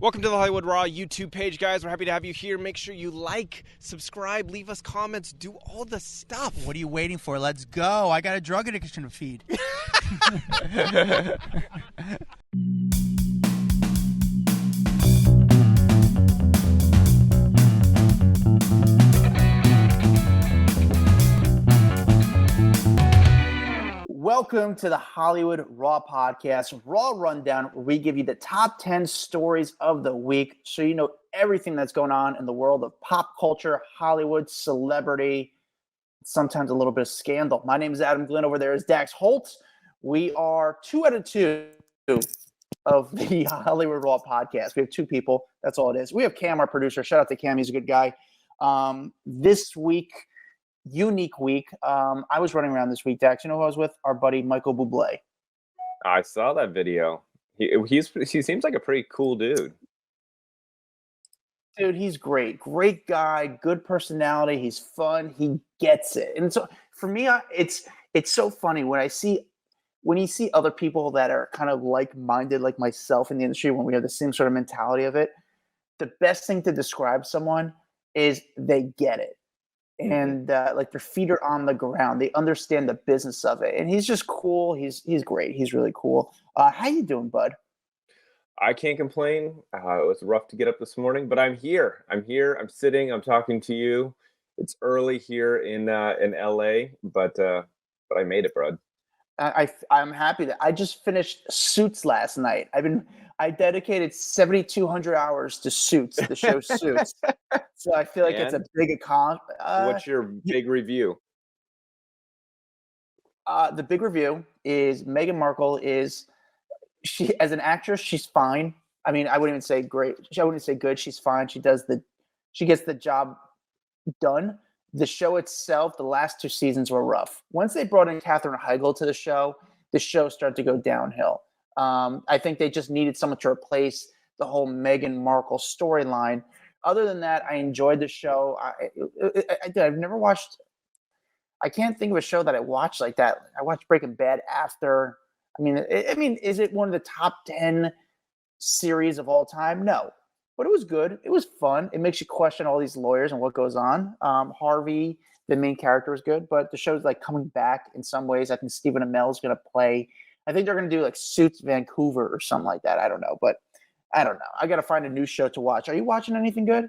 Welcome to the Hollywood Raw YouTube page, guys. We're happy to have you here. Make sure you like, subscribe, leave us comments, do all the stuff. What are you waiting for? Let's go. I got a drug addiction to feed. Welcome to the Hollywood Raw Podcast, Raw Rundown, where we give you the top 10 stories of the week so you know everything that's going on in the world of pop culture, Hollywood, celebrity, sometimes a little bit of scandal. My name is Adam Glyn. Over there is Dax Holt. We are 2 out of 2 of the Hollywood Raw Podcast. We have 2 people. That's all it is. We have Cam, our producer. Shout out to Cam. He's a good guy. This week, unique week. I was running around this week, Dax. You know who I was with? Our buddy Michael Bublé. I saw that video. He seems like a pretty cool dude. Dude, he's great. Great guy, good personality. He's fun. He gets it. And so for me, it's so funny when you see other people that are kind of like-minded like myself in the industry, when we have the same sort of mentality of it. The best thing to describe someone is they get it. And like their feet are on the ground. They understand the business of it. And he's just cool. He's great. He's really cool. How you doing, bud? I can't complain. It was rough to get up this morning, but I'm here. I'm sitting. I'm talking to you. It's early here in LA, but I made it, bud. I'm happy that I just finished Suits last night. I dedicated 7,200 hours to Suits, the show Suits. So I feel like it's a big accomplishment. What's your big review? The big review is Meghan Markle she as an actress, she's fine. I mean, I wouldn't even say great. I wouldn't say good. She's fine. She gets the job done. The show itself, the last 2 seasons were rough. Once they brought in Katherine Heigl to the show started to go downhill. I think they just needed someone to replace the whole Meghan Markle storyline. Other than that, I enjoyed the show. I've never watched. I can't think of a show that I watched like that. I watched Breaking Bad after. I mean, is it one of the top 10 series of all time? No, but it was good. It was fun. It makes you question all these lawyers and what goes on. Harvey, the main character, was good, but the show's like coming back in some ways. I think Stephen Amell is going to play. I think they're going to do like Suits Vancouver or something like that. I don't know, but I don't know. I got to find a new show to watch. Are you watching anything good?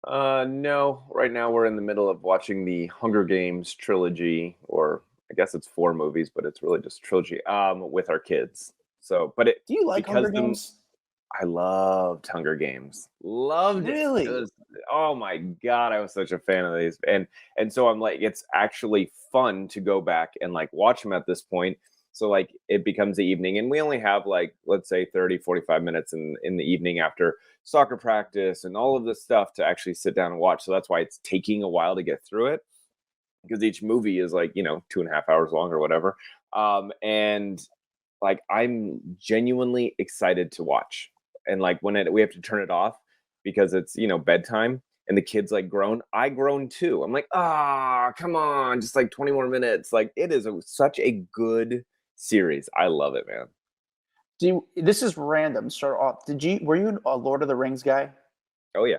No. Right now we're in the middle of watching the Hunger Games trilogy, or I guess it's 4 movies, but it's really just a trilogy. With our kids. So, but do you like Hunger Games? I loved Hunger Games. Loved it. Really? Oh my God, I was such a fan of these. And so I'm like, it's actually fun to go back and like watch them at this point. So like it becomes the evening, and we only have like, let's say 30, 45 minutes in the evening after soccer practice and all of this stuff to actually sit down and watch. So that's why it's taking a while to get through it, because each movie is like, 2.5 hours long or whatever. And like, I'm genuinely excited to watch. And like when we have to turn it off because it's, bedtime, and the kids like groan, I groan too. I'm like, come on, just like 20 more minutes. Like, it is such a good series. I love it, man. This is random. Start off. Were you a Lord of the Rings guy? Oh yeah.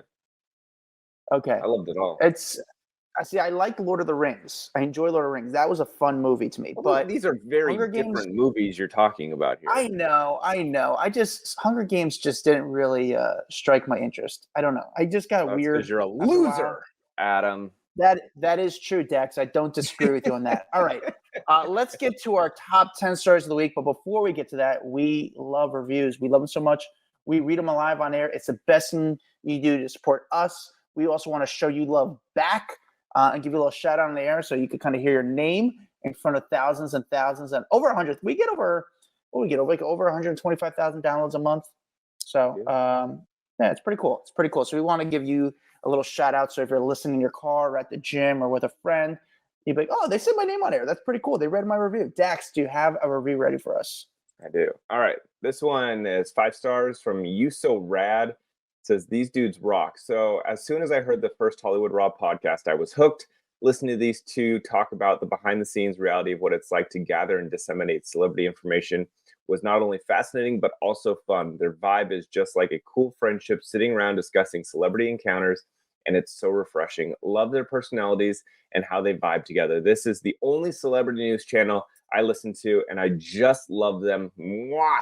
Okay. I loved it all. I like Lord of the Rings. I enjoy Lord of the Rings. That was a fun movie to me. But these are very different movies you're talking about here. I know. Hunger Games just didn't really strike my interest. I don't know. I just got weird. Because you're a loser, Adam. That is true, Dax. I don't disagree with you on that. All right. Let's get to our top 10 stories of the week. But before we get to that, we love reviews. We love them so much. We read them live on air. It's the best thing you do to support us. We also want to show you love back and give you a little shout out on the air so you can kind of hear your name in front of thousands and thousands and over 100. We get over 125,000 downloads a month. So it's pretty cool. So we want to give you a little shout out. So if you're listening in your car or at the gym or with a friend, you'd be like, oh, they said my name on air. That's pretty cool. They read my review. Dax, do you have a review ready for us? I do. All right. This one is 5 stars from You So Rad. It says, these dudes rock. So as soon as I heard the first Hollywood Raw podcast, I was hooked. Listening to these two talk about the behind the scenes reality of what it's like to gather and disseminate celebrity information was not only fascinating, but also fun. Their vibe is just like a cool friendship sitting around discussing celebrity encounters, and it's so refreshing. Love their personalities and how they vibe together. This is the only celebrity news channel I listen to, and I just love them. Mwah!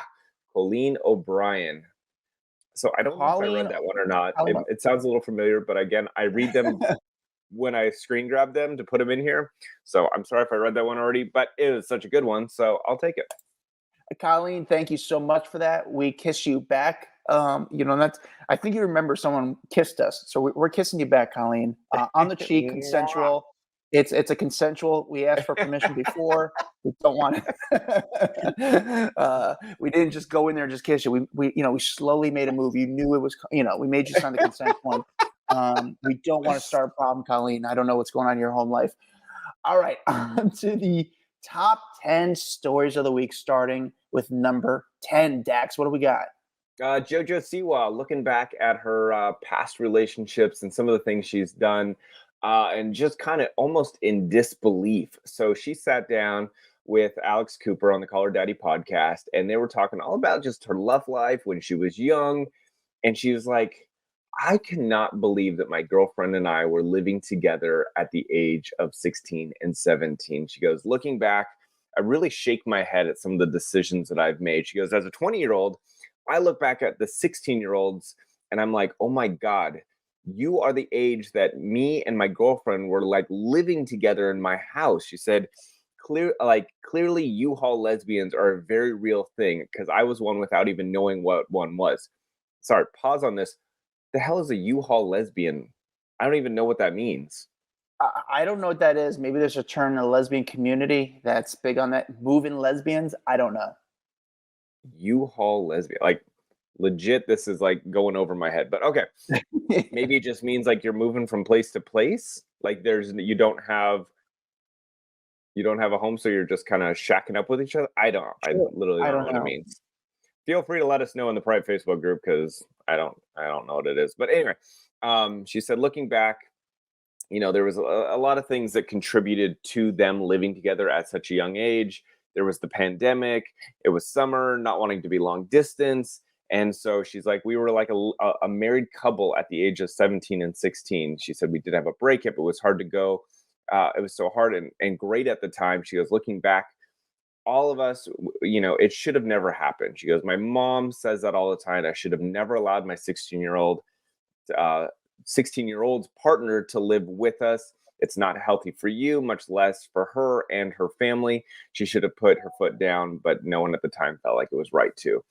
Colleen O'Brien. So I don't know if I read that one or not. It sounds a little familiar, but again, I read them when I screen grab them to put them in here. So I'm sorry if I read that one already, but it was such a good one, so I'll take it. Colleen, thank you so much for that. We kiss you back. That's. I think you remember someone kissed us, so we're kissing you back, Colleen, on the cheek, consensual. It's a consensual. We asked for permission before. We don't want it. We didn't just go in there and just kiss you. We slowly made a move. You knew it was. We made you sign the consent form. We don't want to start a problem, Colleen. I don't know what's going on in your home life. All right, on to the top 10 stories of the week, starting with number 10. Dax, what do we got? Jojo Siwa, looking back at her past relationships and some of the things she's done, and just kind of almost in disbelief. So she sat down with Alex Cooper on the Call Her Daddy podcast, and they were talking all about just her love life when she was young. And she was like, I cannot believe that my girlfriend and I were living together at the age of 16 and 17. She goes, looking back, I really shake my head at some of the decisions that I've made. She goes, as a 20-year-old, I look back at the 16-year-olds and I'm like, oh my God, you are the age that me and my girlfriend were like living together in my house. She said, clearly U-Haul lesbians are a very real thing, because I was one without even knowing what one was. Sorry, pause on this. The hell is a U-Haul lesbian? I don't even know what that means. I don't know what that is. Maybe there's a term in the lesbian community that's big on that. Moving lesbians? I don't know. U-Haul lesbian. Like, legit, this is like going over my head. But okay. Maybe it just means like you're moving from place to place. Like you don't have a home, so you're just kind of shacking up with each other. I literally don't know what it means. Feel free to let us know in the private Facebook group, because I don't know what it is. But anyway, she said, looking back, there was a lot of things that contributed to them living together at such a young age. There was the pandemic. It was summer, not wanting to be long distance. And so she's like, we were like a married couple at the age of 17 and 16. She said, we did have a breakup. It was hard to go. It was so hard and great at the time. She goes, looking back, all of us, it should have never happened. She goes, my mom says that all the time. I should have never allowed my 16-year-old's partner to live with us. It's not healthy for you, much less for her and her family. She should have put her foot down, but no one at the time felt like it was right to.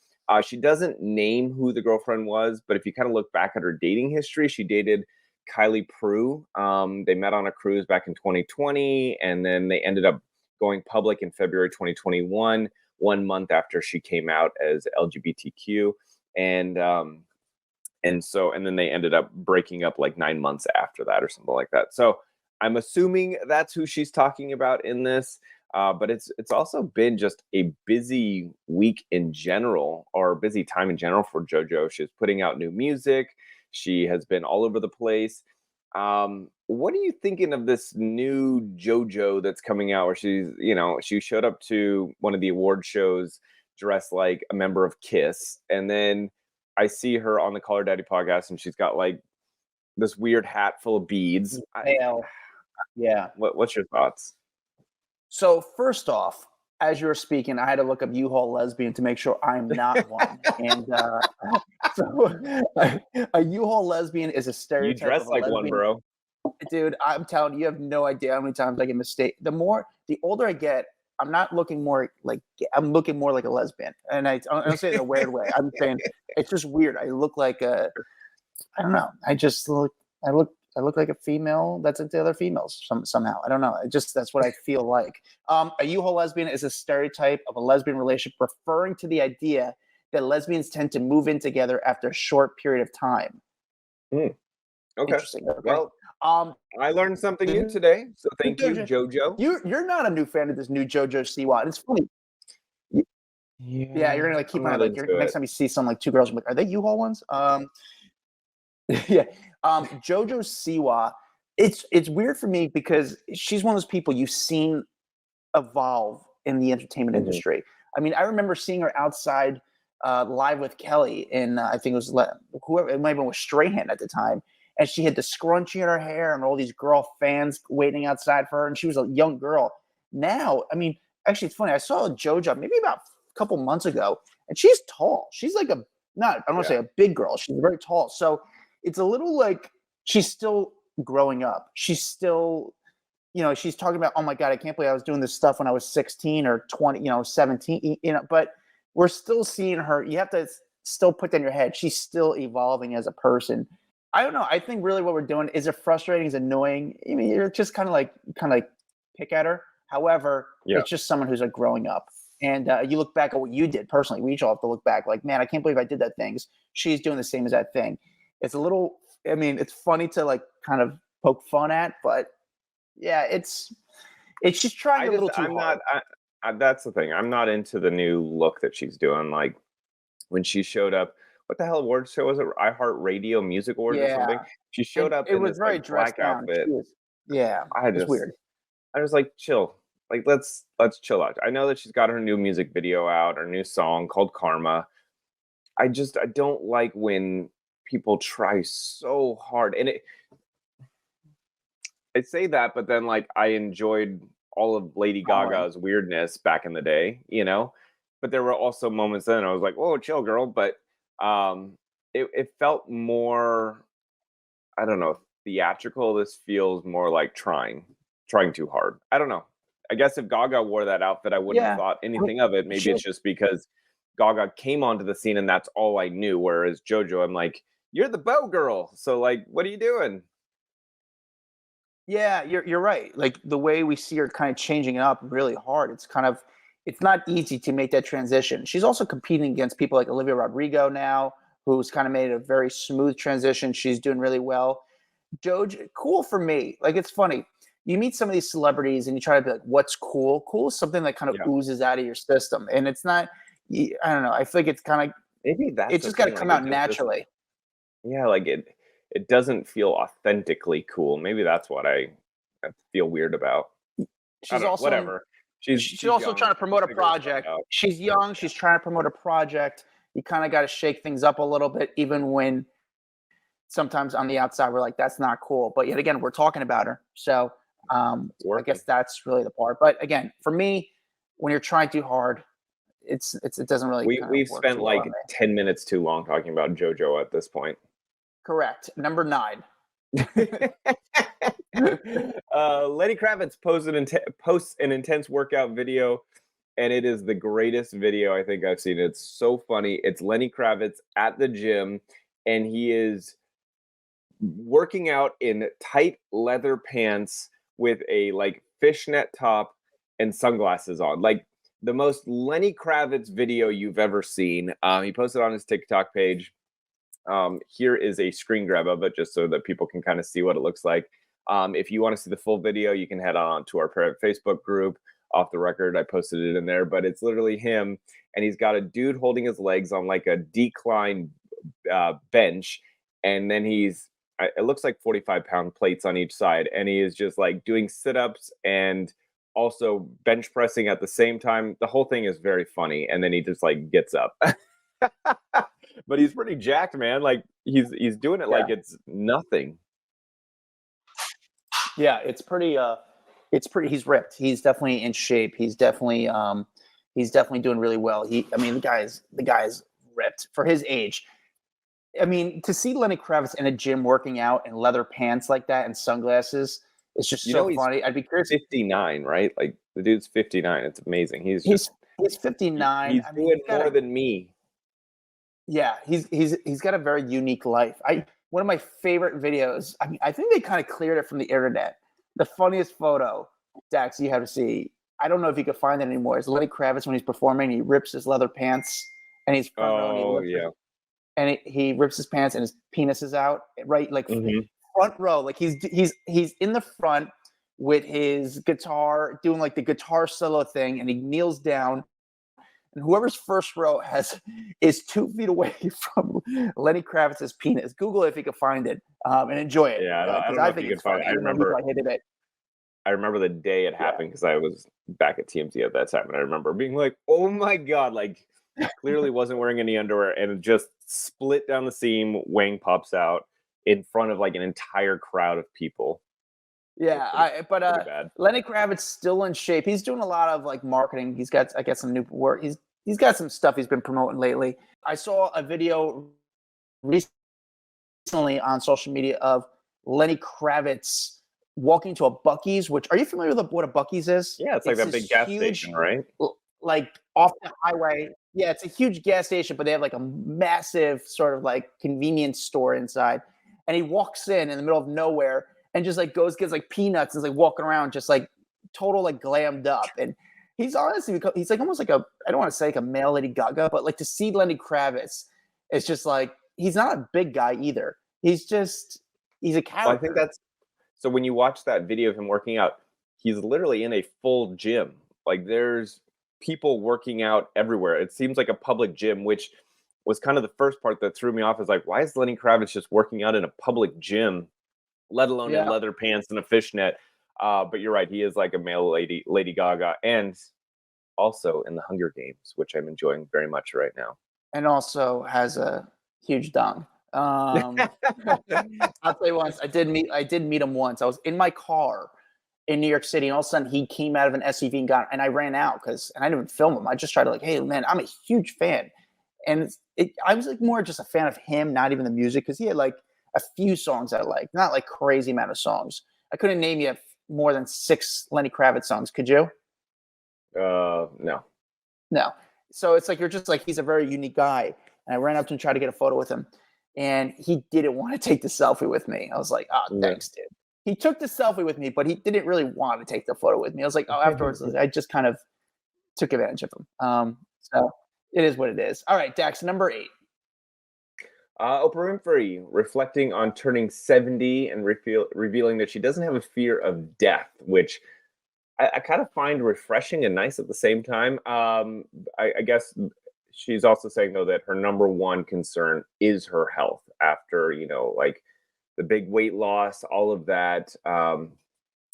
She doesn't name who the girlfriend was, but if you kind of look back at her dating history, she dated Kylie Prue. They met on a cruise back in 2020, and then they ended up going public in February 2021, 1 month after she came out as LGBTQ. And then they ended up breaking up like 9 months after that or something like that. So I'm assuming that's who she's talking about in this. But it's also been just a busy week in general, or a busy time in general for JoJo. She's putting out new music. She has been all over the place. What are you thinking of this new JoJo that's coming out, where she showed up to one of the award shows dressed like a member of Kiss, and then I see her on the Call Her Daddy podcast, and she's got like this weird hat full of beads. Yeah. What's your thoughts? So first off, as you were speaking, I had to look up U-Haul lesbian to make sure I'm not one. And so a U-Haul lesbian is a stereotype. You dress like lesbian. One, bro. Dude, I'm telling you, you have no idea how many times I get mistake. The older I get, I'm looking more like a lesbian. And I don't say it in a weird way. I'm saying it's just weird. I look like I don't know. I look like a female that's into other females somehow. I don't know. That's what I feel like. A U-Haul lesbian is a stereotype of a lesbian relationship, referring to the idea that lesbians tend to move in together after a short period of time. Okay. Interesting. Okay. Well, I learned something new today, so thank you, JoJo. You're not a new fan of this new JoJo Siwa. It's funny. Yeah, you're gonna like keep on like next time you see some like two girls, like, are they U-Haul ones? Yeah. JoJo Siwa, it's weird for me because she's one of those people you've seen evolve in the entertainment industry. I mean, I remember seeing her outside live with Kelly in I think it was whoever, it might have been with Strahan at the time, and she had the scrunchie in her hair and all these girl fans waiting outside for her, and she was a young girl. Now, I mean, actually, it's funny. I saw Jojo maybe about a couple months ago, and she's tall. She's like I don't want to say a big girl. She's very tall. So it's a little like she's still growing up. She's still, she's talking about, oh my God, I can't believe I was doing this stuff when I was 16 or 20, 17, but we're still seeing her. You have to still put that in your head. She's still evolving as a person. I don't know. I think really what we're doing is it frustrating, is annoying. I mean, you're just kind of like pick at her. However, it's just someone who's like growing up. And you look back at what you did personally. We each all have to look back like, man, I can't believe I did that thing. She's doing the same as that thing. It's a little, I mean, it's funny to like kind of poke fun at, but yeah, it's just trying a little too hard. That's the thing. I'm not into the new look that she's doing. Like when she showed up, what the hell award show was it? iHeartRadio Music Awards or something. She showed up in this very black outfit. It was weird. I was like, chill. Like let's chill out. I know that she's got her new music video out, her new song called Karma. I don't like when people try so hard, and I say that, but then like I enjoyed all of Lady Gaga's weirdness back in the day, but there were also moments then I was like, whoa, chill, girl. But it felt more, I don't know, theatrical. This feels more like trying too hard. I don't know. I guess if Gaga wore that outfit, I wouldn't have thought anything of it. Maybe it's just because Gaga came onto the scene and that's all I knew. Whereas Jojo, I'm like, you're the bow girl. So like, what are you doing? Yeah, you're right. Like the way we see her kind of changing it up really hard. It's not easy to make that transition. She's also competing against people like Olivia Rodrigo now, who's kind of made a very smooth transition. She's doing really well. Jojo, cool for me. Like it's funny. You meet some of these celebrities and you try to be like, what's cool? Cool is something that kind of oozes out of your system. And it's not, I don't know. I feel like it's kind of, maybe that's it's just got to come out naturally. Yeah, like it doesn't feel authentically cool. Maybe that's what I feel weird about. She's also whatever. She's also young. trying to promote a project. She's young. She's trying to promote a project. You kind of got to shake things up a little bit, even when sometimes on the outside we're like, that's not cool. But yet again, we're talking about her. So I guess that's really the part. But again, for me, when you're trying too hard, it doesn't really. We've spent like 10 minutes too long talking about Jojo at this point. Correct. Number 9. Lenny Kravitz posts an intense workout video, and it is the greatest video I think I've seen. It's so funny. It's Lenny Kravitz at the gym, and he is working out in tight leather pants with a like fishnet top and sunglasses on. Like the most Lenny Kravitz video you've ever seen. He posted on his TikTok page. Here is a screen grab of it just so that people can kind of see what it looks like. If you want to see the full video, you can head on to our private Facebook group. Off the record, I posted it in there, but it's literally him, and he's got a dude holding his legs on like a decline bench, and then it looks like 45-pound plates on each side, and he is just like doing sit-ups and also bench pressing at the same time. The whole thing is very funny, and then he just like gets up. But he's pretty jacked, man. Like he's doing it like it's nothing. Yeah, it's pretty. He's ripped. He's definitely in shape. He's definitely doing really well. The guy's ripped for his age. I mean, to see Lenny Kravitz in a gym working out in leather pants like that and sunglasses, it's just so funny. I'd be curious. 59, right? Like the dude's 59. It's amazing. He's 59. He's doing more than me. Yeah, he's got a very unique life. One of my favorite videos. I mean, I think they kind of cleared it from the internet. The funniest photo, Dax, you have to see. I don't know if you can find it anymore. It's Lenny Kravitz when he's performing. He rips his leather pants, and he's front row. And he rips his pants, and his penis is out. Right, like front row. Like he's in the front with his guitar, doing like the guitar solo thing, and he kneels down. And whoever's first row is 2 feet away from Lenny Kravitz's penis. Google it if you can find it and enjoy it. Yeah, I don't know if you can find it. I I remember the day it happened because I was back at TMZ at that time, and I remember being like, "Oh my god!" Like, clearly wasn't wearing any underwear, and it just split down the seam. Wang pops out in front of like an entire crowd of people. Yeah, pretty bad. Lenny Kravitz still in shape. He's doing a lot of like marketing. He's got, I guess, some new work. He's got some stuff he's been promoting lately. I saw a video recently on social media of Lenny Kravitz walking to a Buc-ee's. Which, are you familiar with what a Buc-ee's is? Yeah, it's like that this big gas huge, station, right? like off the highway. Yeah, it's a huge gas station, but they have like a massive sort of like convenience store inside. And he walks in the middle of nowhere and just like gets like peanuts and is like walking around just like total like glammed up. And he's honestly, he's like almost like I don't want to say like a male Lady Gaga, but like to see Lenny Kravitz, it's just like, he's not a big guy either. He's a character. Well, I think that's, so when you watch that video of him working out, he's literally in a full gym. Like there's people working out everywhere. It seems like a public gym, which was kind of the first part that threw me off. Is like, why is Lenny Kravitz just working out in a public gym, let alone in leather pants and a fishnet? But you're right, he is like a male Lady Gaga, and also in the Hunger Games, which I'm enjoying very much right now. And also has a huge dong. I'll tell you once, I did meet him once. I was in my car in New York City, and all of a sudden he came out of an SUV and I ran out and I didn't even film him. I just tried to like, hey man, I'm a huge fan. And I was like more just a fan of him, not even the music, because he had like a few songs I liked, not like crazy amount of songs. I couldn't name you more than 6 Lenny Kravitz songs. Could you? No. So it's like, you're just like, he's a very unique guy. And I ran up to him and tried to get a photo with him. And he didn't want to take the selfie with me. I was like, oh, thanks, dude. He took the selfie with me, but he didn't really want to take the photo with me. I was like, oh, afterwards, I just kind of took advantage of him. So it is what it is. All right, Dax, number 8. Oprah Winfrey reflecting on turning 70 and revealing that she doesn't have a fear of death, which I kind of find refreshing and nice at the same time. I guess she's also saying, though, that her number one concern is her health after, like the big weight loss, all of that.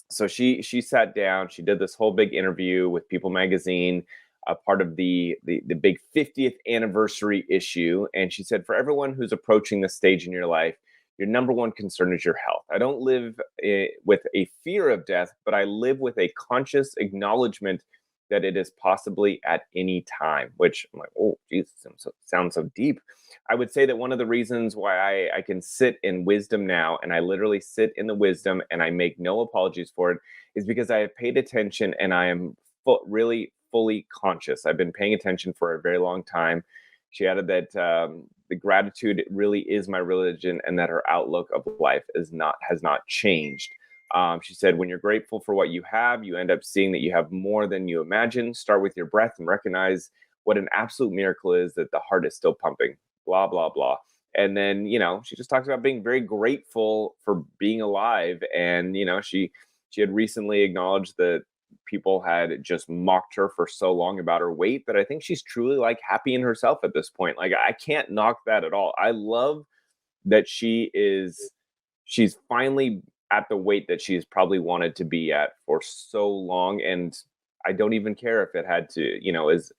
So she sat down, she did this whole big interview with People Magazine, a part of the big 50th anniversary issue. And she said, for everyone who's approaching this stage in your life, your number one concern is your health. I don't live with a fear of death, but I live with a conscious acknowledgement that it is possibly at any time, which I'm like, oh, Jesus, sounds so deep. I would say that one of the reasons why I can sit in wisdom now, and I literally sit in the wisdom and I make no apologies for it, is because I have paid attention and I am really fully conscious. I've been paying attention for a very long time. She added that the gratitude really is my religion, and that her outlook of life has not changed. She said, when you're grateful for what you have, you end up seeing that you have more than you imagine. Start with your breath and recognize what an absolute miracle is that the heart is still pumping, blah, blah, blah. And then, she just talks about being very grateful for being alive. And, she had recently acknowledged that people had just mocked her for so long about her weight that I think she's truly like happy in herself at this point. Like, I can't knock that at all. I love that she's finally at the weight that she's probably wanted to be at for so long. And I don't even care if it had to, is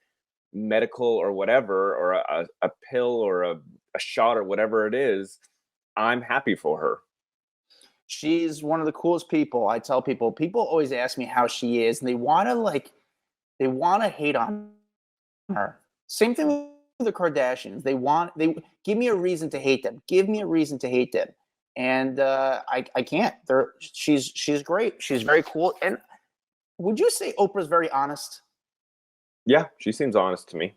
medical or whatever, or a pill or a shot or whatever it is. I'm happy for her. She's one of the coolest people. I tell people always ask me how she is, and they want to hate on her. Same thing with the Kardashians. They give me a reason to hate them. Give me a reason to hate them. And I can't. She's great. She's very cool. And would you say Oprah's very honest? Yeah, she seems honest to me.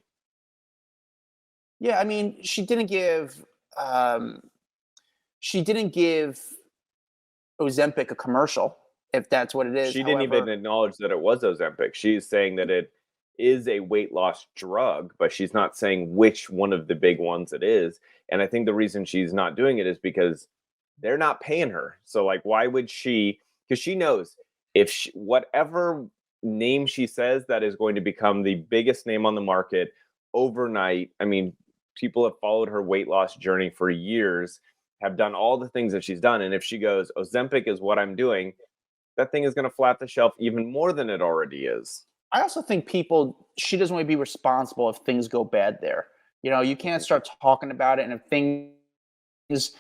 Yeah, I mean, she didn't give Ozempic a commercial, if that's what it is. She didn't even acknowledge that it was Ozempic. She's saying that it is a weight loss drug, but she's not saying which one of the big ones it is. And I think the reason she's not doing it is because they're not paying her. So like, why would she? Because she knows if whatever name she says, that is going to become the biggest name on the market overnight. I mean, people have followed her weight loss journey for years, have done all the things that she's done. And if she goes, Ozempic is what I'm doing, that thing is going to flat the shelf even more than it already is. I also think she doesn't want to be responsible if things go bad there. You know, you can't start talking about it, and if things,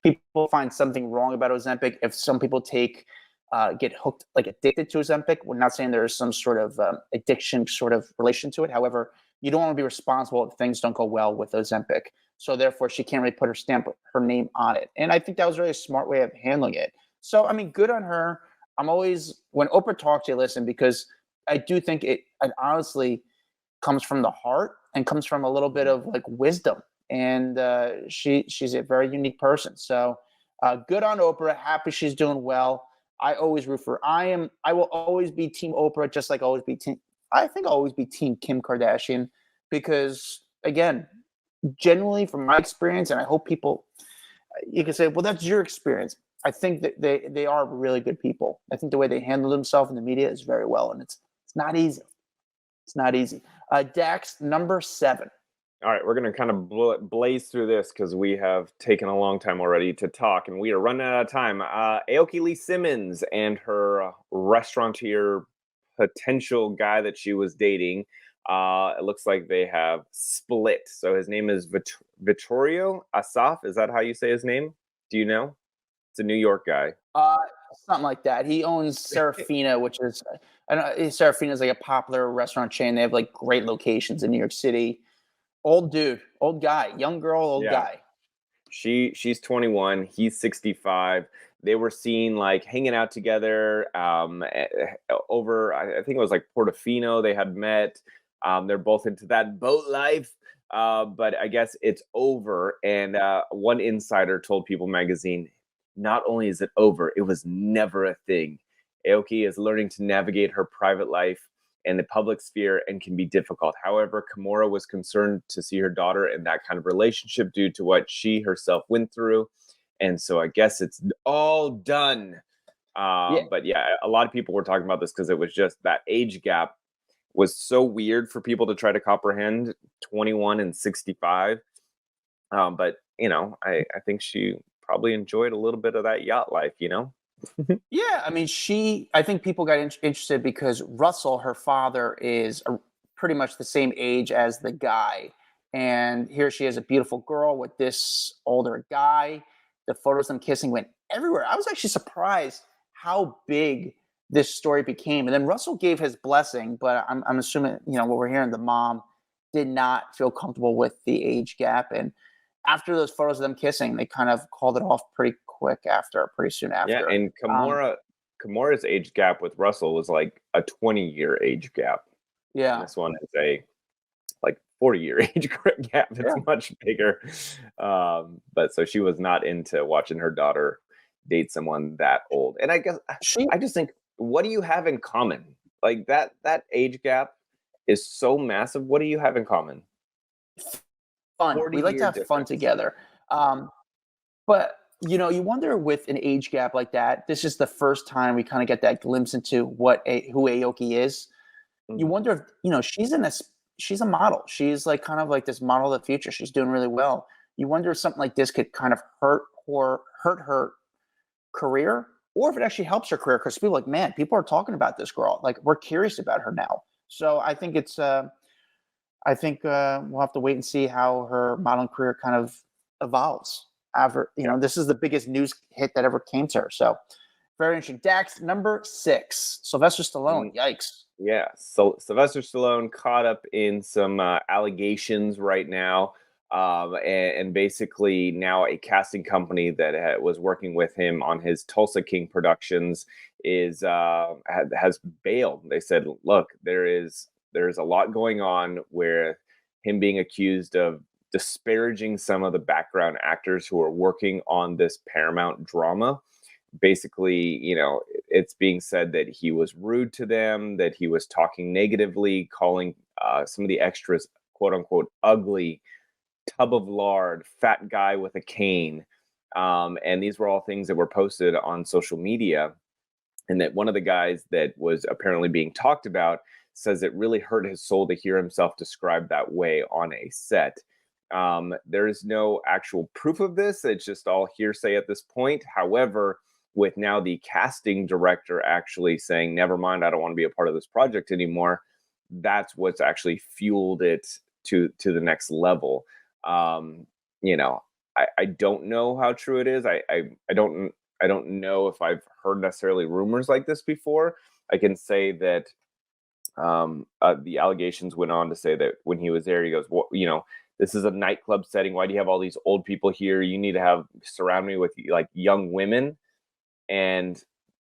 people find something wrong about Ozempic, if some people get hooked, like addicted to Ozempic, we're not saying there's some sort of addiction sort of relation to it. However, you don't want to be responsible if things don't go well with Ozempic. So therefore, she can't really put her name on it. And I think that was really a smart way of handling it. So, I mean, good on her. I'm always, when Oprah talks, you listen, because I do think it honestly comes from the heart and comes from a little bit of like wisdom. And she's a very unique person. So good on Oprah. Happy she's doing well. I always root for her. I will always be team Oprah, just like I'll always be team Kim Kardashian, because again, genuinely from my experience, and I hope you can say, well, that's your experience. I think that they are really good people. I think the way they handle themselves in the media is very well, and it's not easy. It's not easy. Dax, number 7. All right, we're going to kind of blaze through this because we have taken a long time already to talk, and we are running out of time. Aoki Lee Simmons and her restaurateur potential guy that she was dating, it looks like they have split. So his name is Vittorio Assaf. Is that how you say his name? Do you know? It's a New York guy. Something like that. He owns Serafina, which is, I don't know, Serafina is like a popular restaurant chain. They have like great locations in New York City. Old dude, old guy, young girl, old guy. She's 21. He's 65. They were seen like hanging out together over, I think it was like Portofino. They had met. They're both into that boat life. But I guess it's over. And one insider told People magazine, not only is it over, it was never a thing. Aoki is learning to navigate her private life and the public sphere and can be difficult. However, Kimura was concerned to see her daughter in that kind of relationship due to what she herself went through. And so I guess it's all done. But yeah, a lot of people were talking about this because it was just that age gap was so weird for people to try to comprehend, 21 and 65. But, you know, I think she probably enjoyed a little bit of that yacht life, you know? Yeah, I mean, I think people got interested because Russell, her father, is pretty much the same age as the guy. And here she is, a beautiful girl with this older guy. The photos of them kissing went everywhere. I was actually surprised how big this story became. And then Russell gave his blessing, but I'm assuming, you know, what we're hearing, the mom did not feel comfortable with the age gap. And after those photos of them kissing, they kind of called it off pretty soon after. Yeah, and Kimura's age gap with Russell was like a 20-year age gap. Yeah. And this one is a like 40-year age gap. It's much bigger. But so she was not into watching her daughter date someone that old. And I guess I just think, what do you have in common? Like that age gap is so massive. What do you have in common? Fun. We like to have fun together. But you know, you wonder with an age gap like that, this is the first time we kind of get that glimpse into who Aoki is. Mm-hmm. You wonder if, you know, she's a model. She's like kind of like this model of the future. She's doing really well. You wonder if something like this could kind of hurt her career, or if it actually helps her career, because people are like, man, people are talking about this girl. Like, we're curious about her now. So I think we'll have to wait and see how her modeling career kind of evolves. This is the biggest news hit that ever came to her. So very interesting. Dax, number 6, Sylvester Stallone. Yikes. Yeah. So Sylvester Stallone caught up in some allegations right now. And basically now a casting company that was working with him on his Tulsa King Productions has bailed. They said, look, there's a lot going on where him being accused of disparaging some of the background actors who are working on this Paramount drama. Basically, you know, it's being said that he was rude to them, that he was talking negatively, calling some of the extras, quote unquote, ugly, tub of lard, fat guy with a cane. And these were all things that were posted on social media. And that one of the guys that was apparently being talked about says it really hurt his soul to hear himself described that way on a set. There is no actual proof of this. It's just all hearsay at this point. However, with now the casting director actually saying, never mind, I don't want to be a part of this project anymore. That's what's actually fueled it to the next level. You know, I don't know how true it is. I don't know if I've heard necessarily rumors like this before. I can say that the allegations went on to say that when he was there, he goes, well, you know, this is a nightclub setting. Why do you have all these old people here? You need to surround me with like young women. And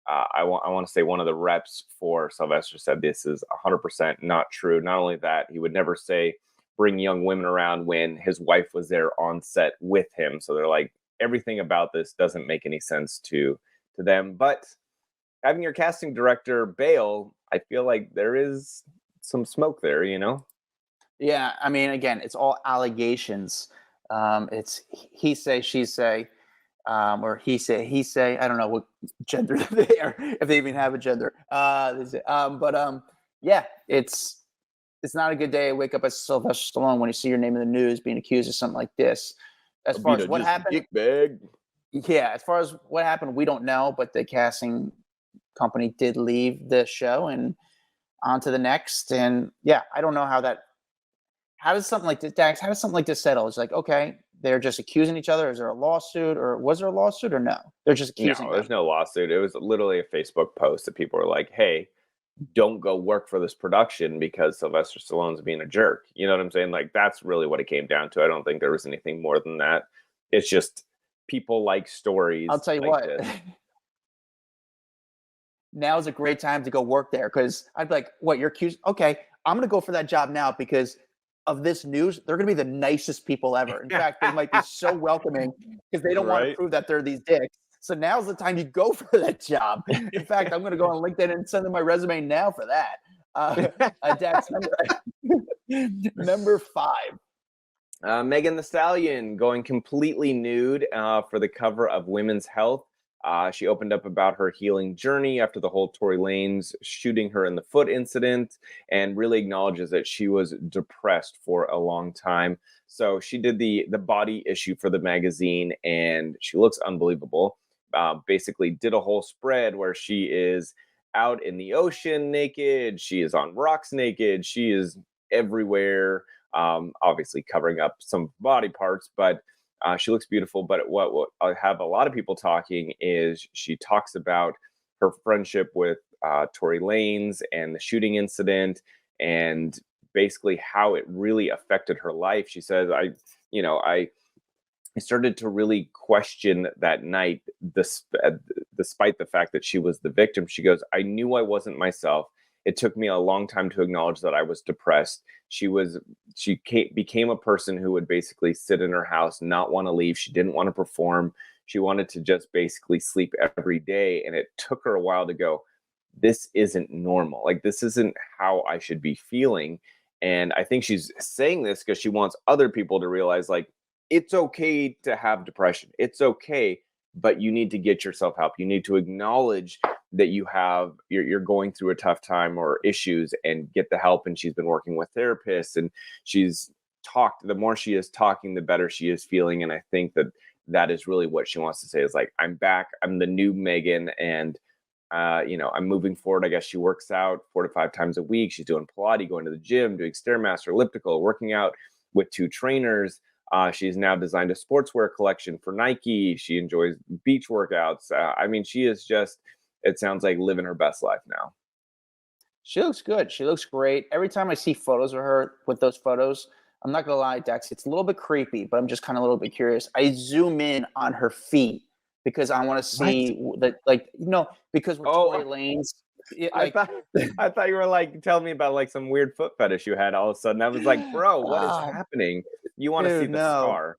I want to say one of the reps for Sylvester said this is 100% not true. Not only that, he would never say bring young women around when his wife was there on set with him. So they're like, everything about this doesn't make any sense to them. But having your casting director bail, I feel like there is some smoke there, you know? Yeah, I mean, again, it's all allegations. It's he say, she say, or he say. I don't know what gender they are, if they even have a gender. Yeah, it's not a good day to wake up as Sylvester Stallone when you see your name in the news being accused of something like this. As far as what happened, yeah, as far as what happened, we don't know. But the casting company did leave the show and on to the next. And yeah, I don't know how does something like this, Dax, how does something like this settle? It's like, okay, they're just accusing each other. Is there a lawsuit, or was there a lawsuit, or no? They're just accusing. No, there's no lawsuit. It was literally a Facebook post that people were like, hey, don't go work for this production because Sylvester Stallone's being a jerk. You know what I'm saying? Like, that's really what it came down to. I don't think there was anything more than that. It's just people like stories. I'll tell you like what. Now is a great time to go work there, because I'd be like, what, you're accused? Okay, I'm going to go for that job now because of this news. They're going to be the nicest people ever. In fact, they might be so welcoming because they don't want to prove that they're these dicks. So now's the time you go for that job. In fact, I'm going to go on LinkedIn and send them my resume now for that. That's number 5. Megan Thee Stallion going completely nude for the cover of Women's Health. She opened up about her healing journey after the whole Tory Lanez shooting her in the foot incident, and really acknowledges that she was depressed for a long time. So she did the body issue for the magazine, and she looks unbelievable. Basically did a whole spread where she is out in the ocean naked. She is on rocks naked. She is everywhere, obviously covering up some body parts, but she looks beautiful. But what I have a lot of people talking is she talks about her friendship with Tory Lanez and the shooting incident, and basically how it really affected her life. She says, I started to really question that night, despite the fact that she was the victim. She goes, I knew I wasn't myself. It took me a long time to acknowledge that I was depressed. She became a person who would basically sit in her house, not want to leave. She didn't want to perform. She wanted to just basically sleep every day. And it took her a while to go, this isn't normal. Like, this isn't how I should be feeling. And I think she's saying this because she wants other people to realize, like, it's okay to have depression. It's okay, but you need to get yourself help. You need to acknowledge that you're going through a tough time or issues, and get the help. And she's been working with therapists, and the more she is talking, the better she is feeling. And I think that is really what she wants to say, is like, I'm back. I'm the new Megan. And, I'm moving forward. I guess she works out 4 to 5 times a week. She's doing Pilates, going to the gym, doing Stairmaster, elliptical, working out with 2 trainers. She's now designed a sportswear collection for Nike. She enjoys beach workouts. She is just, it sounds like, living her best life now. She looks good. She looks great. Every time I see photos of her with those photos, I'm not going to lie, Dex, it's a little bit creepy, but I'm just kind of a little bit curious. I zoom in on her feet because I want to see because with Tory Lanez. I thought you were like telling me about like some weird foot fetish you had all of a sudden. I was like, bro, what is happening? You want to see the scar?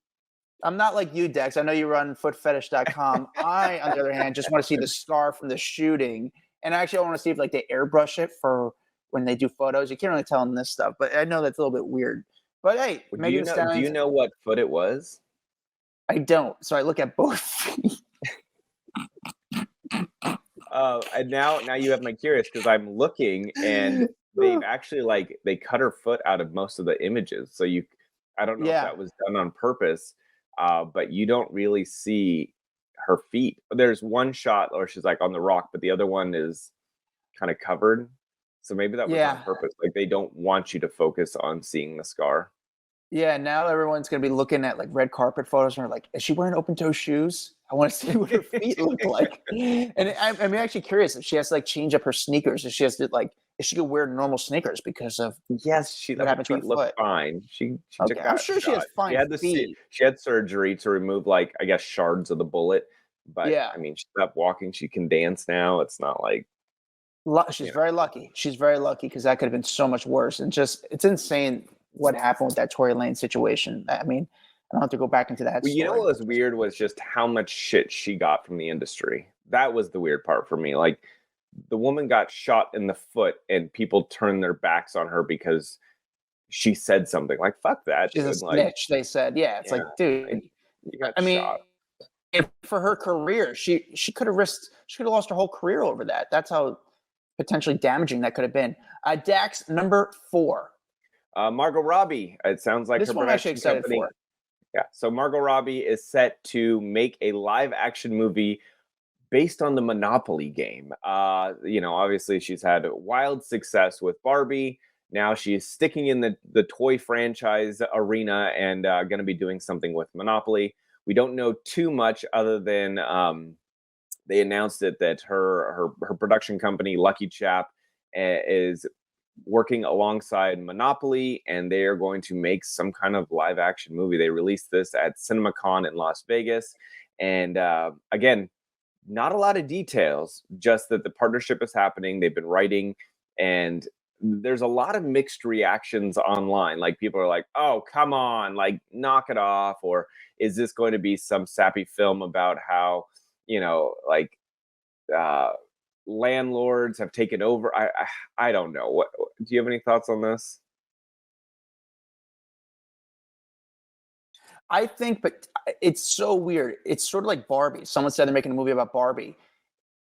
I'm not like you, Dex. I know you run footfetish.com. I, on the other hand, just want to see the scar from the shooting. And actually, I want to see if like they airbrush it for when they do photos. You can't really tell in this stuff, but I know that's a little bit weird. But hey, do you know what foot it was? I don't. So I look at both feet. And now you have my curious, because I'm looking, and they've actually they cut her foot out of most of the images. So I don't know if that was done on purpose, but you don't really see her feet. There's one shot where she's like on the rock, but the other one is kind of covered. So maybe that was on purpose. Like they don't want you to focus on seeing the scar. Yeah, now everyone's gonna be looking at like red carpet photos and they're like, is she wearing open toe shoes? I want to see what her feet look like. And I'm actually curious if she has to like change up her sneakers. If she has to like, if she could wear normal sneakers because of what happened to her feet look fine. She took I'm sure she has fine feet. She had surgery to remove like I guess shards of the bullet. But Yeah. I mean, she stopped walking. She can dance now. It's not like She's very lucky. She's very lucky because that could have been so much worse. And just it's insane what happened with that Tory Lane situation. I mean, I don't have to go back into that. Well, story. you know what was weird was just how much shit she got from the industry. That was the weird part for me. Like the woman got shot in the foot and people turned their backs on her because she said something like, fuck that. She's a snitch, they said. Yeah, it's like, dude, you got I mean, shot. If for her career, she could have lost her whole career over that. That's how potentially damaging that could have been. Dax, number 4. Margot Robbie. It sounds like this her one I'm actually excited company. for. Yeah. So Margot Robbie is set to make a live action movie based on the Monopoly game. Obviously she's had wild success with Barbie. Now she's sticking in the toy franchise arena and going to be doing something with Monopoly. We don't know too much other than they announced that her production company, Lucky Chap, is working alongside Monopoly, and they are going to make some kind of live action movie. They released this at CinemaCon in Las Vegas. And again, not a lot of details, just that the partnership is happening. They've been writing, and there's a lot of mixed reactions online. Like people are like, oh, come on, like knock it off. Or is this going to be some sappy film about how, landlords have taken over? I don't know. What do you have any thoughts on this? I think, but it's so weird. It's sort of like Barbie. Someone said they're making a movie about Barbie.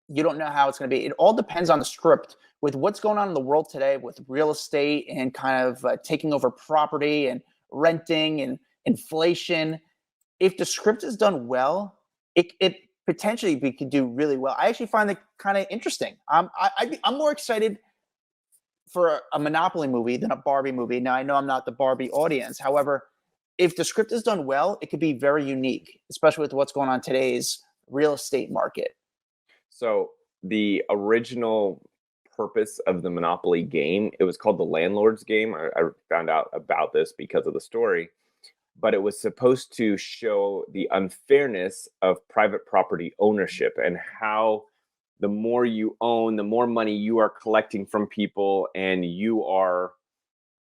You don't know how it's going to be. It all depends on the script. With what's going on in the world today with real estate and kind of taking over property and renting and inflation, if the script is done well, it potentially we could do really well. I actually find it kind of interesting. I'm more excited for a Monopoly movie than a Barbie movie. Now, I know I'm not the Barbie audience. However, if the script is done well, it could be very unique, especially with what's going on in today's real estate market. So the original purpose of the Monopoly game, it was called the Landlord's Game. I found out about this because of the story. But it was supposed to show the unfairness of private property ownership and how the more you own, the more money you are collecting from people, and you are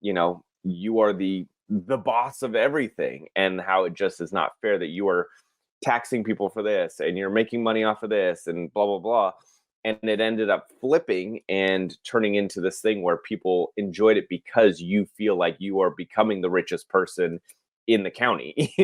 the boss of everything, and how it just is not fair that you are taxing people for this and you're making money off of this and blah, blah, blah. And it ended up flipping and turning into this thing where people enjoyed it because you feel like you are becoming the richest person in the county,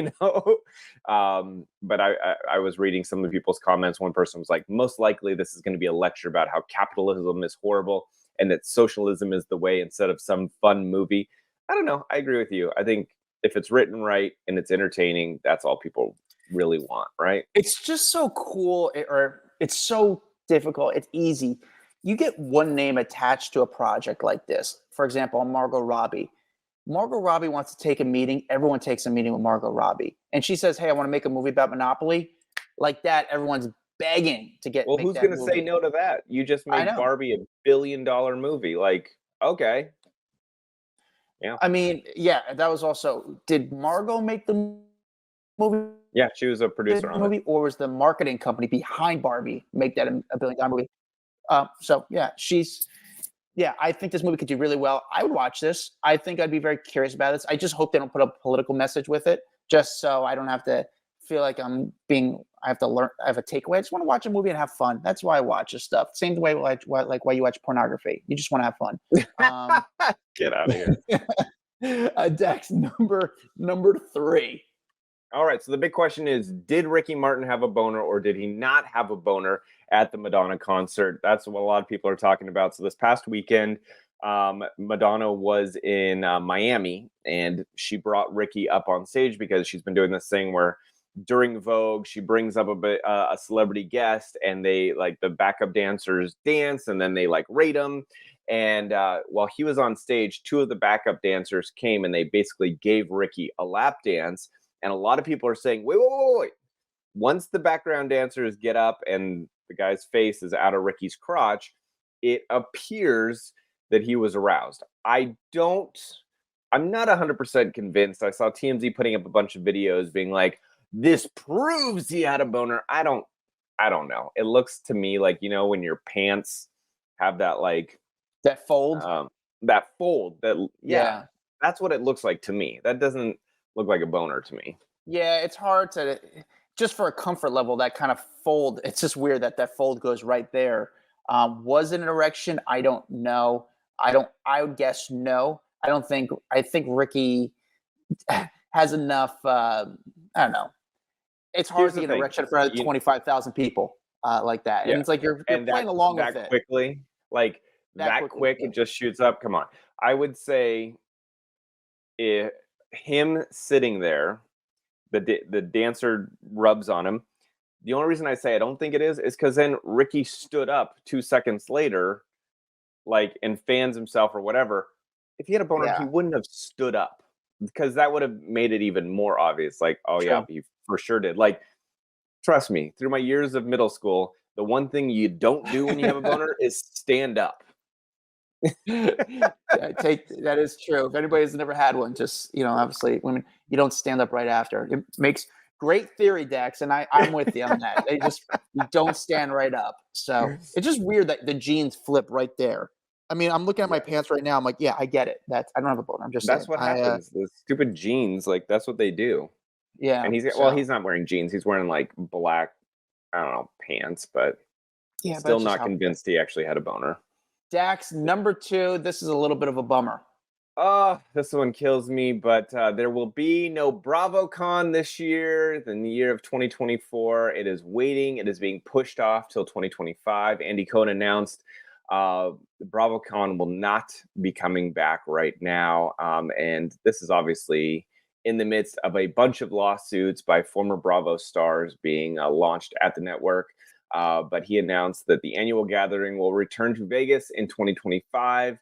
But I was reading some of the people's comments. One person was like, most likely this is going to be a lecture about how capitalism is horrible and that socialism is the way instead of some fun movie. I don't know. I agree with you. I think if it's written right and it's entertaining, that's all people really want, right? It's just so cool, or it's so difficult. It's easy. You get one name attached to a project like this. For example, Margot Robbie. Margot Robbie wants to take a meeting. Everyone takes a meeting with Margot Robbie. And she says, hey, I want to make a movie about Monopoly. Like that, everyone's begging to get. Well, who's going to say no to that? You just made Barbie $1 billion movie. Like, okay. Yeah. I mean, yeah, that was also, did Margot make the movie? Yeah, she was a producer on it. Or was the marketing company behind Barbie make that $1 billion movie? So, yeah, I think this movie could do really well. I would watch this. I think I'd be very curious about this. I just hope they don't put a political message with it, just so I don't have to feel like I have to learn, I have a takeaway. I just want to watch a movie and have fun. That's why I watch this stuff. Same way why you watch pornography. You just want to have fun. Get out of here. Dax, number 3. All right, so the big question is, did Ricky Martin have a boner or did he not have a boner at the Madonna concert? That's what a lot of people are talking about. So this past weekend, Madonna was in Miami, and she brought Ricky up on stage because she's been doing this thing where during Vogue, she brings up a celebrity guest, and they like the backup dancers dance, and then they like rate them. And while he was on stage, two of the backup dancers came and they basically gave Ricky a lap dance. And a lot of people are saying, wait. Once the background dancers get up and the guy's face is out of Ricky's crotch, it appears that he was aroused. I'm not 100% convinced. I saw TMZ putting up a bunch of videos being like, this proves he had a boner. I don't know. It looks to me like, when your pants have that like that fold, yeah, that's what it looks like to me. That doesn't look like a boner to me. Yeah, it's hard to, just for a comfort level, that kind of fold. It's just weird that fold goes right there. Was it an erection? I don't know. I would guess no. I think Ricky has enough. I don't know. It's hard to get an erection in front of 25,000 people like that. And it's like you're playing along with it. Quickly, like that quick, it just shoots up. Come on. I would say him sitting there, the dancer rubs on him. The only reason I say I don't think it is because then Ricky stood up 2 seconds later, like, and fans himself or whatever. If he had a boner, he wouldn't have stood up, because that would have made it even more obvious. Like, oh yeah, he for sure did. Like, trust me, through my years of middle school, the one thing you don't do when you have a boner is stand up. That is true. If anybody's never had one, just, obviously when you don't stand up right after, it makes great theory, Dax, and I'm with you on that. You don't stand right up. So it's just weird that the jeans flip right there. I mean, I'm looking at my pants right now. I'm like, yeah, I get it. I don't have a boner. I'm just that's saying. What happens. The stupid jeans, like, that's what they do. Yeah. And he's not wearing jeans. He's wearing like black, I don't know, pants, but still not convinced he actually had a boner. Dax, number 2. This is a little bit of a bummer. Oh, this one kills me, but there will be no BravoCon this year, in the year of 2024. It is waiting. It is being pushed off till 2025. Andy Cohen announced BravoCon will not be coming back right now. And this is obviously in the midst of a bunch of lawsuits by former Bravo stars being launched at the network. But he announced that the annual gathering will return to Vegas in 2025.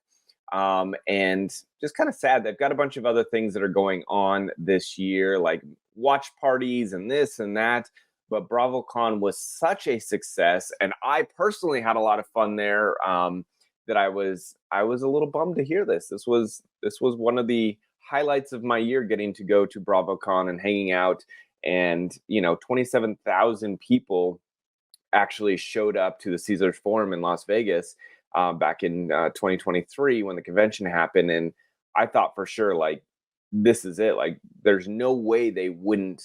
And just kind of sad. They've got a bunch of other things that are going on this year, like watch parties and this and that. But BravoCon was such a success, and I personally had a lot of fun there. That I was a little bummed to hear this. This was one of the highlights of my year, getting to go to BravoCon and hanging out. And 27,000 people actually showed up to the Caesars Forum in Las Vegas back in 2023 when the convention happened. And I thought for sure, like, this is it. Like, there's no way they would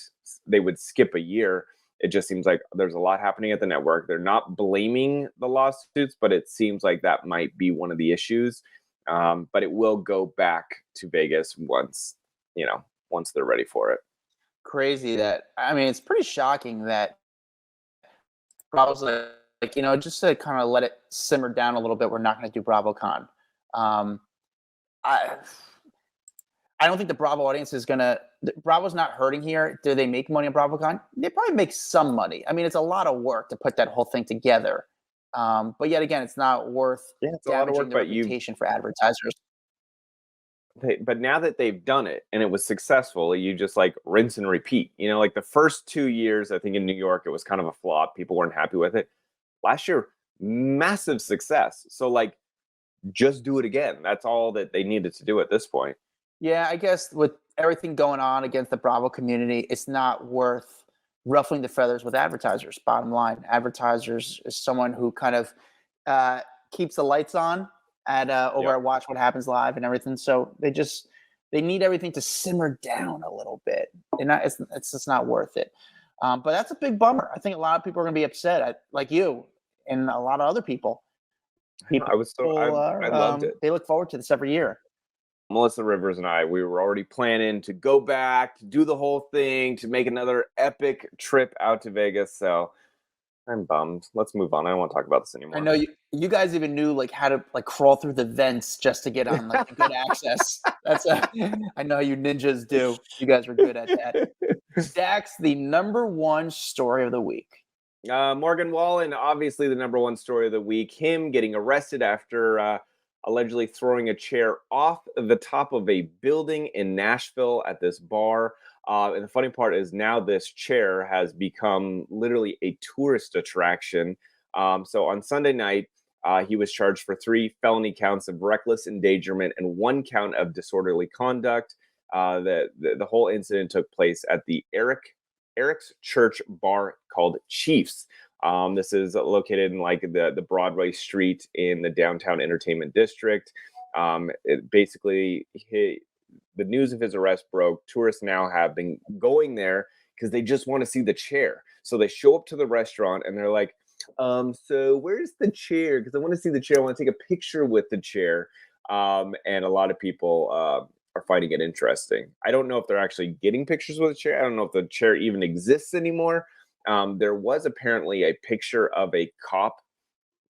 skip a year. It just seems like there's a lot happening at the network. They're not blaming the lawsuits, but it seems like that might be one of the issues. But it will go back to Vegas once they're ready for it. Crazy it's pretty shocking that Bravo's like, just to kind of let it simmer down a little bit, we're not going to do BravoCon. I don't think the Bravo audience is Bravo's not hurting here. Do they make money on BravoCon? They probably make some money. I mean, it's a lot of work to put that whole thing together. But yet again, it's not worth damaging the reputation for advertisers. But now that they've done it and it was successful, you just like rinse and repeat. Like the first 2 years, I think in New York, it was kind of a flop. People weren't happy with it. Last year, massive success. So like, just do it again. That's all that they needed to do at this point. Yeah, I guess with everything going on against the Bravo community, it's not worth ruffling the feathers with advertisers. Bottom line, advertisers is someone who kind of keeps the lights on at Watch What Happens Live and everything. So they need everything to simmer down a little bit, and it's just not worth it. But that's a big bummer. I think a lot of people are going to be upset, like you and a lot of other people. I loved it. They look forward to this every year. Melissa Rivers and I, we were already planning to go back, to do the whole thing, to make another epic trip out to Vegas. So I'm bummed. Let's move on. I don't want to talk about this anymore. I know you guys even knew like how to like crawl through the vents just to get on like good access. I know you ninjas do. You guys were good at that. Dax, the number one story of the week. Morgan Wallen, obviously the number one story of the week. Him getting arrested after allegedly throwing a chair off the top of a building in Nashville at this bar. And the funny part is now this chair has become literally a tourist attraction. So on Sunday night, he was charged for 3 felony counts of reckless endangerment and 1 count of disorderly conduct. The whole incident took place at the Eric's Church bar called Chiefs. This is located in like the Broadway street in the downtown entertainment district. The news of his arrest broke. Tourists now have been going there because they just want to see the chair. So they show up to the restaurant and they're like, so where's the chair? Because I want to see the chair. I want to take a picture with the chair. And a lot of people are finding it interesting. I don't know if they're actually getting pictures with the chair. I don't know if the chair even exists anymore. There was apparently a picture of a cop,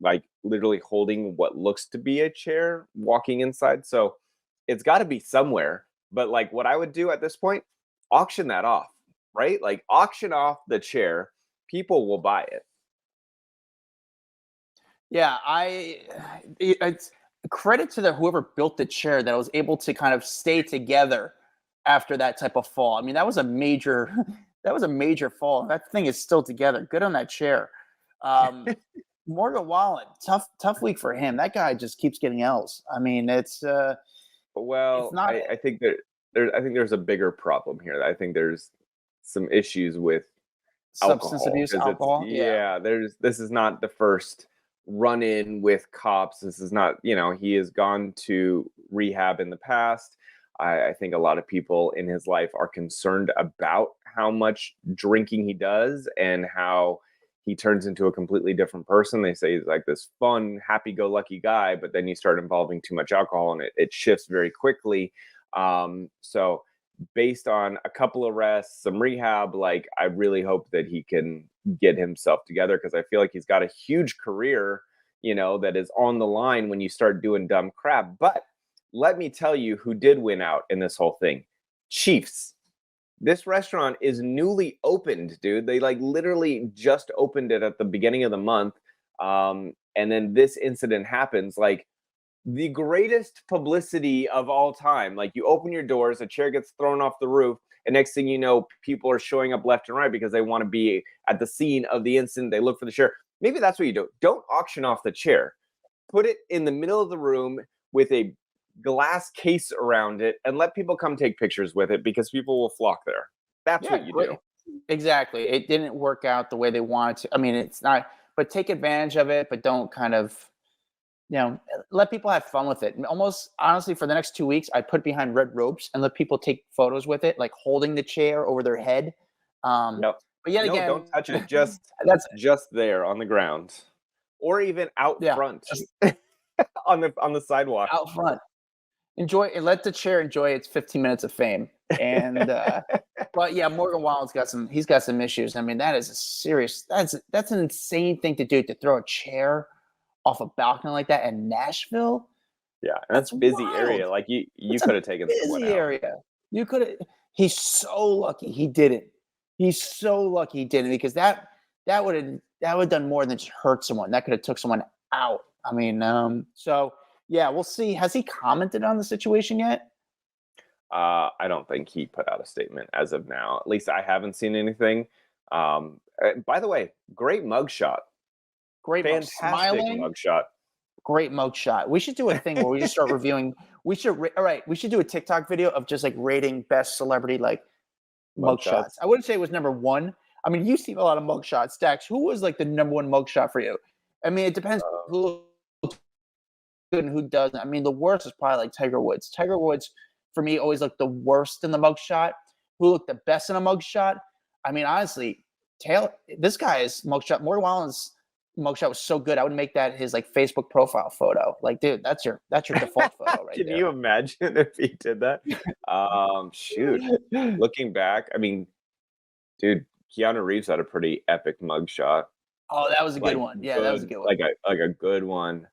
like literally holding what looks to be a chair, walking inside. So it's got to be somewhere. But like what I would do at this point, auction that off, right? Like auction off the chair. People will buy it. Yeah, it's credit to whoever built the chair that was able to kind of stay together after that type of fall. I mean, that was a major fall. That thing is still together. Good on that chair. Morgan Wallen, tough week for him. That guy just keeps getting L's. I mean, it's not. I think there's a bigger problem here. I think there's some issues with substance abuse, alcohol. This is not the first run-in with cops. This is not, he has gone to rehab in the past. I think a lot of people in his life are concerned about how much drinking he does and how he turns into a completely different person. They say he's like this fun, happy-go-lucky guy, but then you start involving too much alcohol and it shifts very quickly. So based on a couple arrests, some rehab, like I really hope that he can get himself together because I feel like he's got a huge career, that is on the line when you start doing dumb crap. But let me tell you who did win out in this whole thing. Chiefs. This restaurant is newly opened, dude. They like literally just opened it at the beginning of the month. And then this incident happens. Like the greatest publicity of all time. Like you open your doors, a chair gets thrown off the roof, and next thing you know, people are showing up left and right because they want to be at the scene of the incident. They look for the chair. Maybe that's what you do. Don't auction off the chair. Put it in the middle of the room with a glass case around it and let people come take pictures with it because people will flock there. That's what you do. Exactly. It didn't work out the way they wanted to. I mean, it's not, but take advantage of it, but don't kind of, let people have fun with it. And almost honestly, for the next 2 weeks, I put behind red ropes and let people take photos with it, like holding the chair over their head. Nope. But yet again, don't touch it. Just there on the ground, or even out front on the sidewalk. Out front. Enjoy and let the chair enjoy its 15 minutes of fame. And but yeah, Morgan Wallen's got some issues. I mean, that is that's an insane thing to do, to throw a chair off a balcony like that in Nashville. Yeah, and that's a busy area. Like you could have taken someone out. Area. You could have. He's so lucky he didn't. He's so lucky he didn't, because that would have done more than just hurt someone. That could have took someone out. I mean, so yeah, we'll see. Has he commented on the situation yet? I don't think he put out a statement as of now. At least I haven't seen anything. By the way, great mugshot. Fantastic mugshot. Great mugshot. We should do a thing where we just start reviewing. We should do a TikTok video of just like rating best celebrity like mugshots. I wouldn't say it was number one. I mean, you've seen a lot of mugshots. Dax, who was like the number one mugshot for you? I mean, it depends who looks good and who doesn't. I mean, the worst is probably like Tiger Woods. Tiger Woods, for me, always looked the worst in the mugshot. Who looked the best in a mugshot? I mean, honestly, this guy's mugshot, Morgan Wallen's mugshot was so good. I would make that his like Facebook profile photo. Like, dude, that's your default photo right there. Can you imagine if he did that? Shoot. Looking back, I mean, dude, Keanu Reeves had a pretty epic mugshot. Oh, that was a good one. Yeah, that was a good one. Like a good one.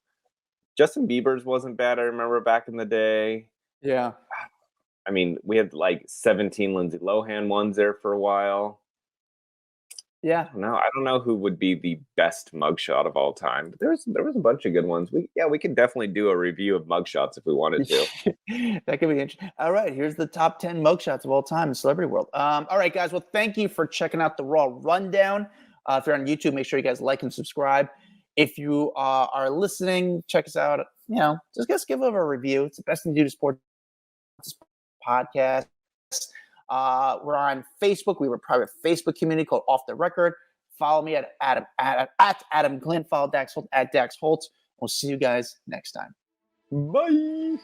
Justin Bieber's wasn't bad. I remember back in the day. Yeah. I mean, we had like 17 Lindsay Lohan ones there for a while. Yeah. I don't know who would be the best mugshot of all time, but there was a bunch of good ones. We could definitely do a review of mugshots if we wanted to. That could be interesting. All right, here's the top 10 mugshots of all time in the celebrity world. All right, guys. Well, thank you for checking out the Raw Rundown. If you're on YouTube, make sure you guys like and subscribe. If you are listening, check us out. Just give us a review. It's the best thing to do to support this podcast. We're on Facebook. We have a private Facebook community called Off the Record. Follow me at Adam Glyn. Follow Dax Holt at Dax Holt. We'll see you guys next time. Bye.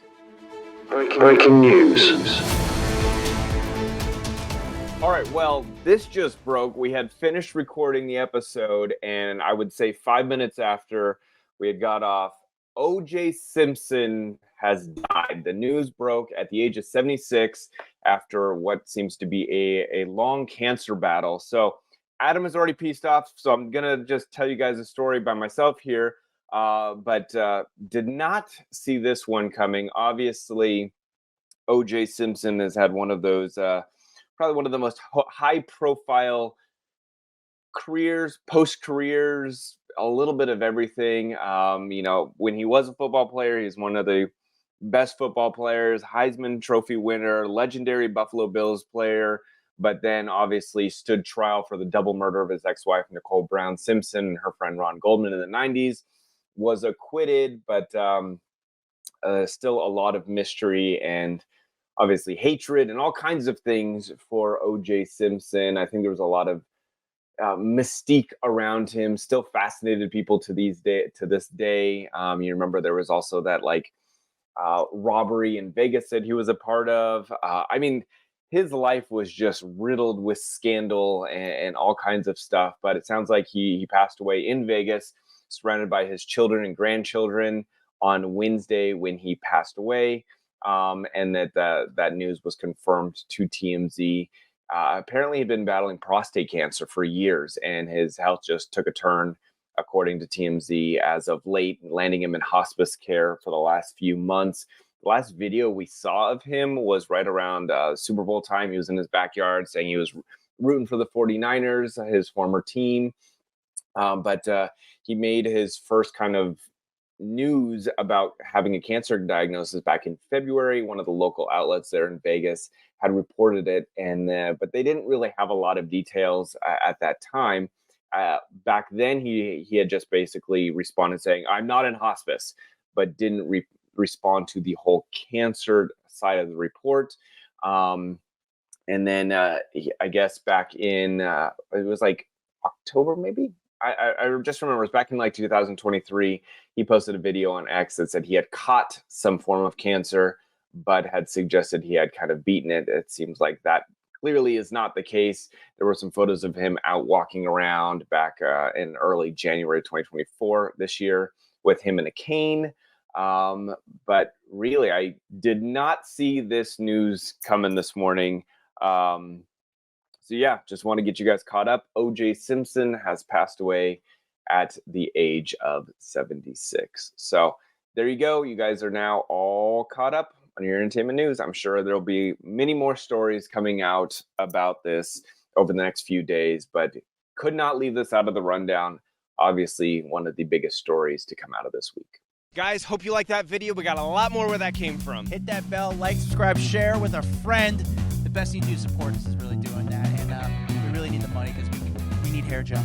Breaking news. All right, well, this just broke. We had finished recording the episode, and I would say 5 minutes after we had got off, OJ Simpson has died. The news broke at the age of 76 after what seems to be a long cancer battle. So Adam is already pieced off, so I'm going to just tell you guys a story by myself here, but did not see this one coming. Obviously, OJ Simpson has had one of those, probably one of the most high-profile careers, post-careers, a little bit of everything. When he was a football player, he's one of the best football players, Heisman Trophy winner, legendary Buffalo Bills player, but then obviously stood trial for the double murder of his ex-wife, Nicole Brown Simpson, and her friend Ron Goldman in the 90s, was acquitted, but still a lot of mystery and obviously hatred and all kinds of things for OJ Simpson. I think there was a lot of mystique around him, still fascinated people to this day. You remember there was also that robbery in Vegas that he was a part of. His life was just riddled with scandal and all kinds of stuff. But it sounds like he passed away in Vegas, surrounded by his children and grandchildren on Wednesday when he passed away. And that news was confirmed to TMZ. Apparently, he'd been battling prostate cancer for years, and his health just took a turn, according to TMZ, as of late, landing him in hospice care for the last few months. The last video we saw of him was right around Super Bowl time. He was in his backyard saying he was rooting for the 49ers, his former team. But he made his first kind of news about having a cancer diagnosis back in February. One of the local outlets there in Vegas had reported it, but they didn't really have a lot of details at that time. Back then, he had just basically responded saying, "I'm not in hospice," but didn't respond to the whole cancer side of the report. And then I guess back in, it was like October, maybe? I just remember it was back in 2023, he posted a video on X that said he had caught some form of cancer, but had suggested he had kind of beaten it. It seems like that clearly is not the case. There were some photos of him out walking around back in early January 2024 this year with him in a cane. But really, I did not see this news coming this morning. So yeah, just want to get you guys caught up. OJ Simpson has passed away at the age of 76. So there you go. You guys are now all caught up on your entertainment news. I'm sure there'll be many more stories coming out about this over the next few days, but could not leave this out of the rundown. Obviously, one of the biggest stories to come out of this week. Guys, hope you liked that video. We got a lot more where that came from. Hit that bell, like, subscribe, share with a friend. The best thing you do to support us is really doing that. And we really need the money because we need hair gel.